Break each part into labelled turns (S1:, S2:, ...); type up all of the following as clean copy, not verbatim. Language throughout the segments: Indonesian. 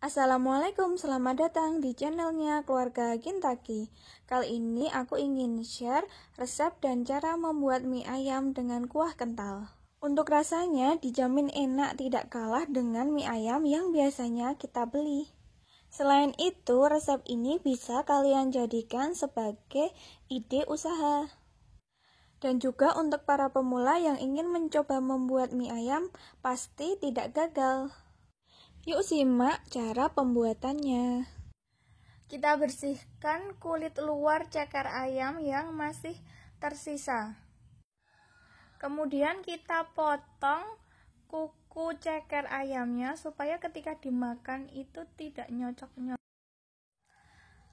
S1: Assalamualaikum, selamat datang di channelnya Keluarga Gintaki. Kali ini aku ingin share resep dan cara membuat mie ayam dengan kuah kental. Untuk rasanya dijamin enak, tidak kalah dengan mie ayam yang biasanya kita beli. Selain itu, resep ini bisa kalian jadikan sebagai ide usaha. Dan juga untuk para pemula yang ingin mencoba membuat mie ayam, pasti tidak gagal. Yuk simak cara pembuatannya. Kita bersihkan kulit luar ceker ayam yang masih tersisa. Kemudian kita potong kuku ceker ayamnya supaya ketika dimakan itu tidak nyocok-nyocok.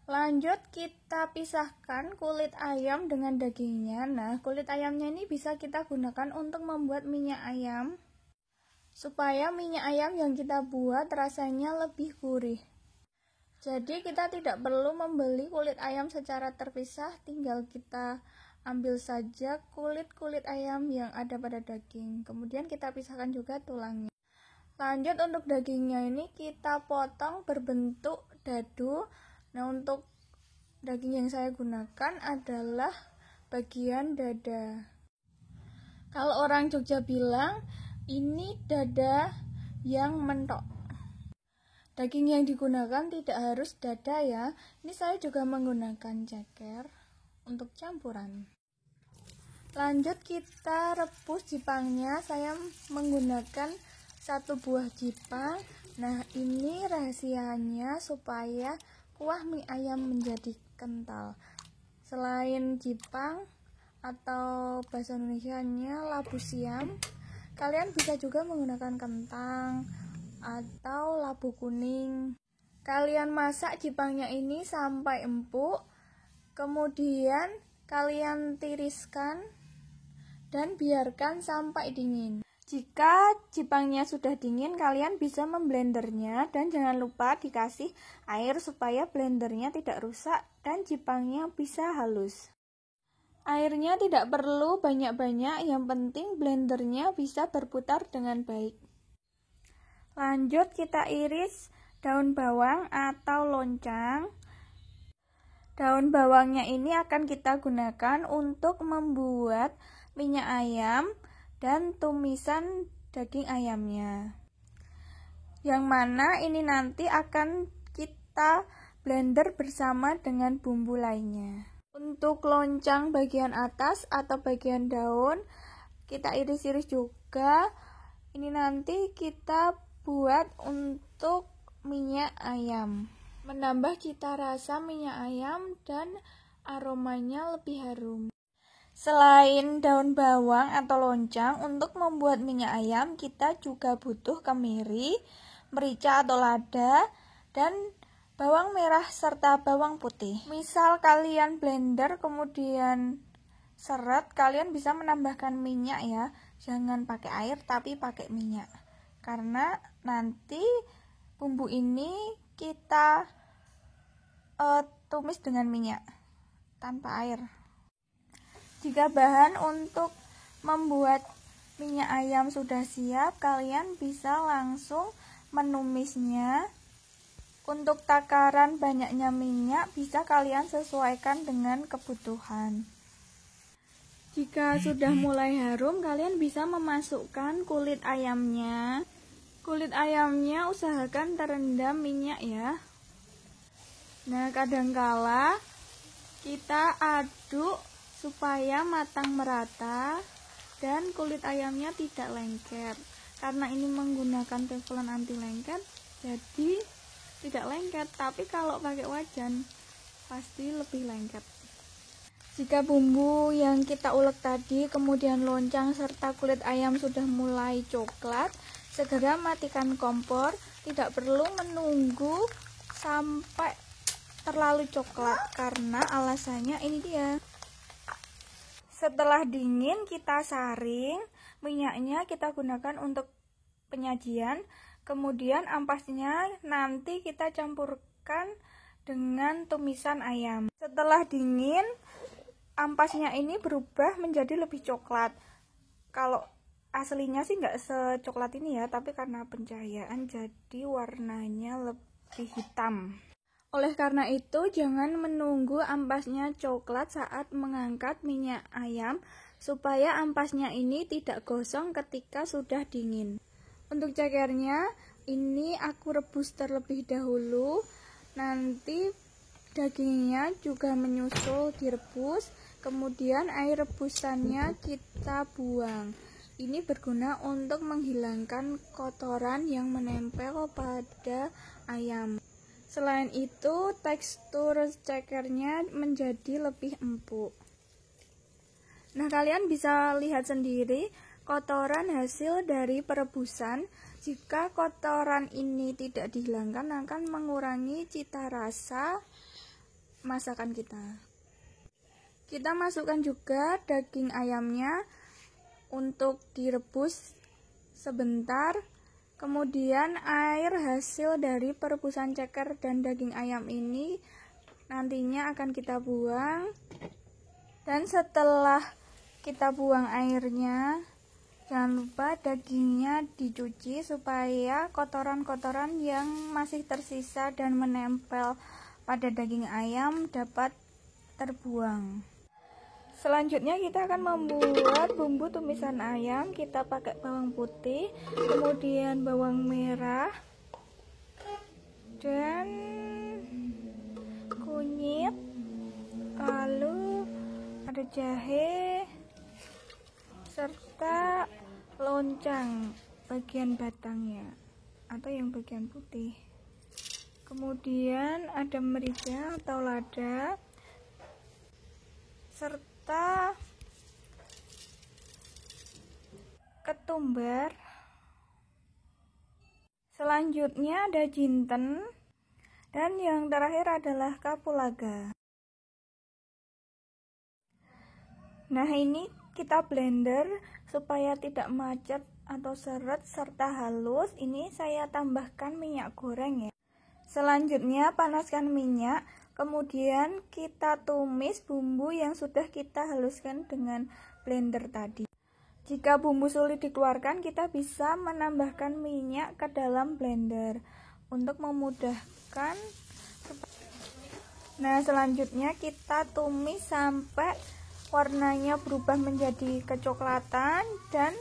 S1: Lanjut kita pisahkan kulit ayam dengan dagingnya. Nah, kulit ayamnya ini bisa kita gunakan untuk membuat minyak ayam, supaya minyak ayam yang kita buat rasanya lebih gurih. Jadi kita tidak perlu membeli kulit ayam secara terpisah, tinggal kita ambil saja kulit ayam yang ada pada daging. Kemudian kita pisahkan juga tulangnya. Lanjut untuk dagingnya ini kita potong berbentuk dadu. Nah, untuk daging yang saya gunakan adalah bagian dada. Kalau orang Jogja bilang ini dada yang mentok. Daging yang digunakan tidak harus dada ya. Ini saya juga menggunakan ceker untuk campuran. Lanjut kita rebus jipangnya. Saya menggunakan 1 buah jipang. Nah, ini rahasianya supaya kuah mie ayam menjadi kental. Selain jipang atau bahasa Indonesianya labu siam, kalian bisa juga menggunakan kentang atau labu kuning. Kalian masak jipangnya ini sampai empuk, kemudian kalian tiriskan dan biarkan sampai dingin. Jika jipangnya sudah dingin, kalian bisa memblendernya dan jangan lupa dikasih air supaya blendernya tidak rusak dan jipangnya bisa halus. Airnya tidak perlu banyak-banyak, yang penting blendernya bisa berputar dengan baik. Lanjut kita iris daun bawang atau loncang. Daun bawangnya ini akan kita gunakan untuk membuat minyak ayam dan tumisan daging ayamnya, yang mana ini nanti akan kita blender bersama dengan bumbu lainnya. Untuk loncang bagian atas atau bagian daun kita iris-iris juga. Ini nanti kita buat untuk minyak ayam, menambah cita rasa minyak ayam dan aromanya lebih harum. Selain daun bawang atau loncang, untuk membuat minyak ayam kita juga butuh kemiri, merica atau lada, dan bawang merah serta bawang putih. Misal kalian blender kemudian seret, kalian bisa menambahkan minyak ya. Jangan pakai air tapi pakai minyak. Karena nanti bumbu ini kita tumis dengan minyak tanpa air. Jika bahan untuk membuat minyak ayam sudah siap, kalian bisa langsung menumisnya. Untuk takaran banyaknya minyak bisa kalian sesuaikan dengan kebutuhan. Jika sudah mulai harum, kalian bisa memasukkan kulit ayamnya. Kulit ayamnya usahakan terendam minyak ya. Nah, kadangkala kita aduk supaya matang merata dan kulit ayamnya tidak lengket. Karena ini menggunakan teflon anti lengket, jadi tidak lengket, tapi kalau pakai wajan pasti lebih lengket. Jika bumbu yang kita ulek tadi, kemudian loncang serta kulit ayam sudah mulai coklat, segera matikan kompor. Tidak perlu menunggu sampai terlalu coklat, karena alasannya ini dia. Setelah dingin kita saring, minyaknya kita gunakan untuk penyajian. Kemudian ampasnya nanti kita campurkan dengan tumisan ayam. Setelah dingin, ampasnya ini berubah menjadi lebih coklat. Kalau aslinya sih nggak secoklat ini ya, tapi karena pencahayaan jadi warnanya lebih lebih hitam. Oleh karena itu, jangan menunggu ampasnya coklat saat mengangkat minyak ayam, supaya ampasnya ini tidak gosong ketika sudah dingin. Untuk cekernya, ini aku rebus terlebih dahulu, nanti dagingnya juga menyusul direbus, kemudian air rebusannya kita buang. Ini berguna untuk menghilangkan kotoran yang menempel pada ayam. Selain itu, tekstur cekernya menjadi lebih empuk. Nah, kalian bisa lihat sendiri kotoran hasil dari perebusan. Jika kotoran ini tidak dihilangkan, akan mengurangi cita rasa masakan kita. Kita masukkan juga daging ayamnya untuk direbus sebentar. Kemudian air hasil dari perebusan ceker dan daging ayam ini nantinya akan kita buang. Dan setelah kita buang airnya, jangan lupa dagingnya dicuci supaya kotoran-kotoran yang masih tersisa dan menempel pada daging ayam dapat terbuang. Selanjutnya kita akan membuat bumbu tumisan ayam. Kita pakai bawang putih, kemudian bawang merah, dan kunyit, lalu ada jahe, serta loncang bagian batangnya atau yang bagian putih. Kemudian ada merica atau lada, serta ketumbar. Selanjutnya ada jinten, dan yang terakhir adalah kapulaga. Nah, ini kita blender supaya tidak macet atau seret serta halus. Ini saya tambahkan minyak goreng ya. Selanjutnya panaskan minyak, kemudian kita tumis bumbu yang sudah kita haluskan dengan blender tadi. Jika bumbu sulit dikeluarkan, kita bisa menambahkan minyak ke dalam blender untuk memudahkan. Nah, selanjutnya kita tumis sampai warnanya berubah menjadi kecoklatan dan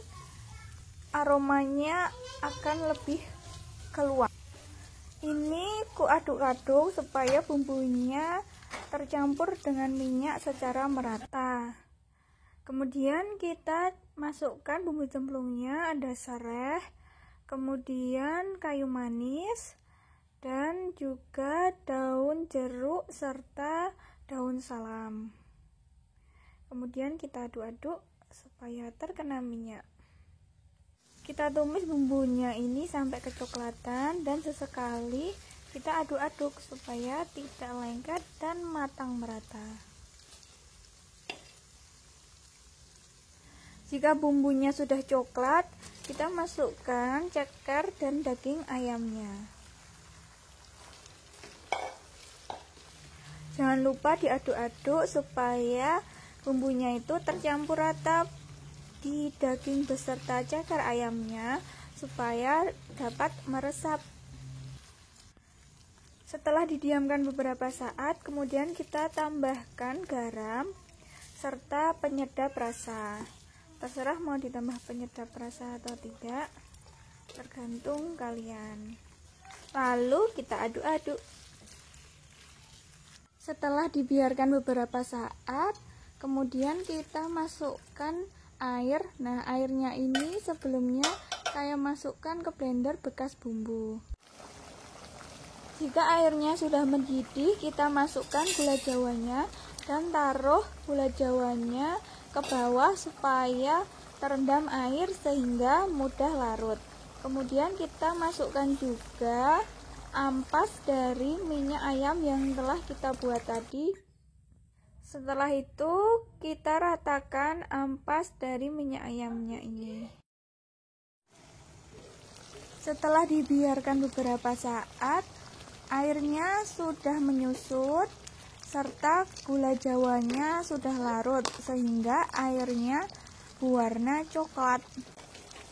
S1: aromanya akan lebih keluar. Ini kuaduk-aduk supaya bumbunya tercampur dengan minyak secara merata. Kemudian kita masukkan bumbu cemplungnya, ada serai, kemudian kayu manis, dan juga daun jeruk serta daun salam. Kemudian kita aduk-aduk supaya terkena minyak. Kita tumis bumbunya ini sampai kecoklatan dan sesekali kita aduk-aduk supaya tidak lengket dan matang merata. Jika bumbunya sudah coklat, kita masukkan ceker dan daging ayamnya. Jangan lupa diaduk-aduk supaya bumbunya itu tercampur rata di daging beserta ceker ayamnya supaya dapat meresap. Setelah didiamkan beberapa saat, kemudian kita tambahkan garam serta penyedap rasa. Terserah mau ditambah penyedap rasa atau tidak, tergantung kalian. Lalu kita aduk-aduk. Setelah dibiarkan beberapa saat, kemudian kita masukkan air. Nah, airnya ini sebelumnya saya masukkan ke blender bekas bumbu. Jika airnya sudah mendidih, kita masukkan gula jawanya dan taruh gula jawanya ke bawah supaya terendam air sehingga mudah larut. Kemudian kita masukkan juga ampas dari minyak ayam yang telah kita buat tadi. Setelah itu kita ratakan ampas dari minyak ayamnya ini. Setelah dibiarkan beberapa saat, airnya sudah menyusut serta gula jawanya sudah larut sehingga airnya berwarna coklat.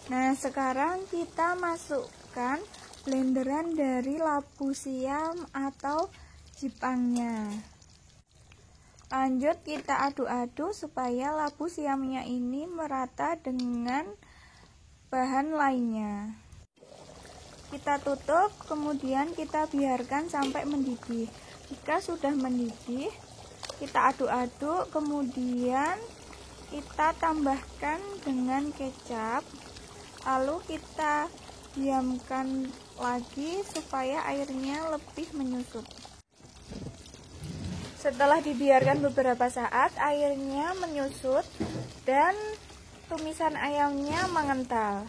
S1: Nah, sekarang kita masukkan blenderan dari labu siam atau jipangnya. Lanjut kita aduk-aduk supaya labu siamnya ini merata dengan bahan lainnya. Kita tutup, kemudian kita biarkan sampai mendidih. Jika sudah mendidih, kita aduk-aduk, kemudian kita tambahkan dengan kecap, lalu kita diamkan lagi supaya airnya lebih menyusut. Setelah dibiarkan beberapa saat, airnya menyusut dan tumisan ayamnya mengental.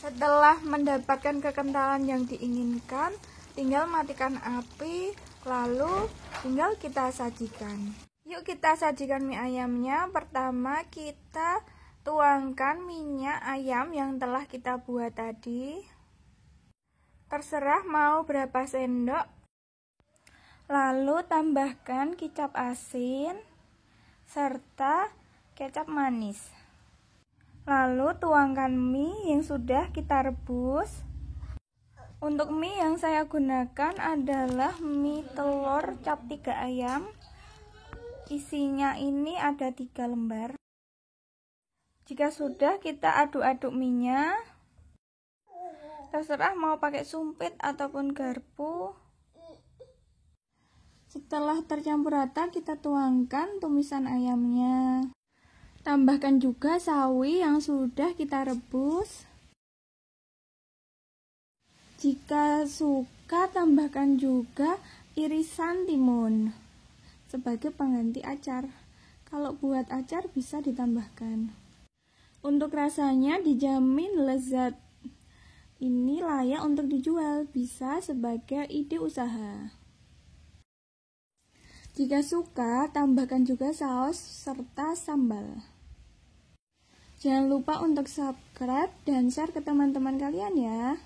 S1: Setelah mendapatkan kekentalan yang diinginkan, tinggal matikan api, lalu tinggal kita sajikan. Yuk kita sajikan mie ayamnya. Pertama kita tuangkan minyak ayam yang telah kita buat tadi. Terserah mau berapa sendok. Lalu tambahkan kecap asin serta kecap manis. Lalu tuangkan mie yang sudah kita rebus. Untuk mie yang saya gunakan adalah mie telur cap 3 ayam. Isinya ini ada 3 lembar. Jika sudah, kita aduk-aduk minyak. Terserah mau pakai sumpit ataupun garpu. Setelah tercampur rata, kita tuangkan tumisan ayamnya. Tambahkan juga sawi yang sudah kita rebus. Jika suka, tambahkan juga irisan timun sebagai pengganti acar. Kalau buat acar bisa ditambahkan. Untuk rasanya dijamin lezat. Ini layak untuk dijual, bisa sebagai ide usaha. Jika suka, tambahkan juga saus serta sambal. Jangan lupa untuk subscribe dan share ke teman-teman kalian ya.